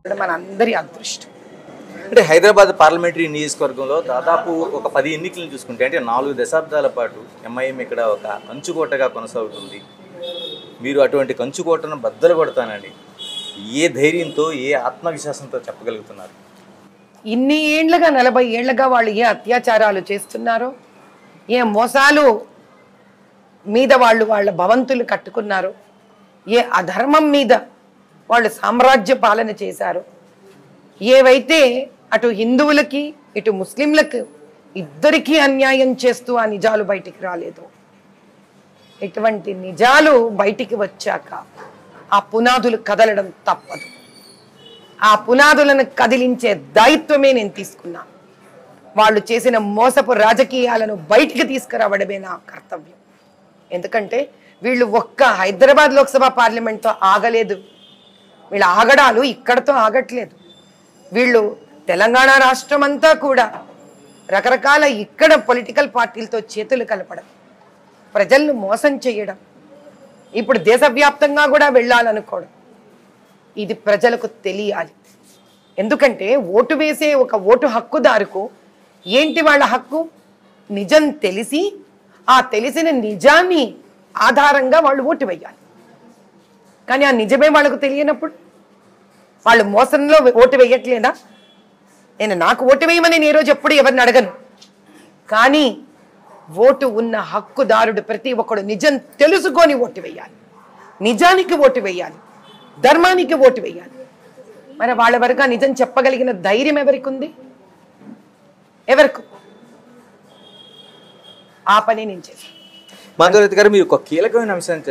మనందరి అదృష్టం. అంటే హైదరాబాద్ పార్లమెంటరీ నియోజకవర్గంలో దాదాపు ఒక 10 ఎన్నికలను చూసుకుంటే అంటే 4 దశాబ్దాల పాటు ఎంఐఎం ఇక్కడ ఒక కంచుకోటగా కొనసాగుతుంది. మీరు అటువంటి కంచుకోటను బద్దలు కొడతానని ఏ ధైర్యంతో ఏ ఆత్మవిశ్వాసంతో చెప్పగలుగుతున్నారు? ఇన్ని ఏళ్లుగా 40 ఏళ్లుగా వాళ్ళు ఏ అత్యాచారాలు చేస్తున్నారో, ఏ మోసాలు మీద వాళ్ళు వాళ్ళ భవంతులు కట్టుకున్నారో, ఏ అధర్మం మీద వాళ్ళు సామ్రాజ్య పాలన చేశారో, ఏవైతే అటు హిందువులకి ఇటు ముస్లింలకు ఇద్దరికీ అన్యాయం చేస్తూ ఆ నిజాలు బయటికి రాలేదు. ఇటువంటి నిజాలు బయటికి వచ్చాక ఆ పునాదులు కదలడం తప్పదు. ఆ పునాదులను కదిలించే దాయిత్వమే నేను తీసుకున్నా. వాళ్ళు చేసిన మోసపు రాజకీయాలను బయటికి తీసుకురావడమే నా కర్తవ్యం. ఎందుకంటే వీళ్ళు ఒక్క హైదరాబాద్ లోక్సభ పార్లమెంట్తో ఆగలేదు. వీళ్ళ ఆగడాలు ఇక్కడతో ఆగట్లేదు. వీళ్ళు తెలంగాణ రాష్ట్రం అంతా కూడా రకరకాల ఇక్కడ పొలిటికల్ పార్టీలతో చేతులు కలపడం, ప్రజలను మోసం చేయడం, ఇప్పుడు దేశవ్యాప్తంగా కూడా వెళ్ళాలనుకోవడం, ఇది ప్రజలకు తెలియాలి. ఎందుకంటే ఓటు వేసే ఒక ఓటు హక్కుదారుకు ఏంటి వాళ్ళ హక్కు? నిజం తెలిసి ఆ తెలిసిన నిజాన్ని ఆధారంగా వాళ్ళు ఓటు వేయాలి. కానీ ఆ నిజమే వాళ్ళకు తెలియనప్పుడు వాళ్ళు మోసంలో ఓటు వేయట్లేదా? నాకు ఓటు వేయమని నేను ఈరోజు ఎప్పుడు ఎవరిని అడగను. కానీ ఓటు ఉన్న హక్కుదారుడు ప్రతి ఒక్కడు నిజం తెలుసుకొని ఓటు వేయాలి, నిజానికి ఓటు వేయాలి, ధర్మానికి ఓటు వేయాలి. మరి వాళ్ళ వరకు నిజం చెప్పగలిగిన ధైర్యం ఎవరికి ఉంది? ఎవరికి? ఆ పని నేను చేశాను. మాధవరావు గారు, మీరు ఒక కీలకమైన అంశాన్ని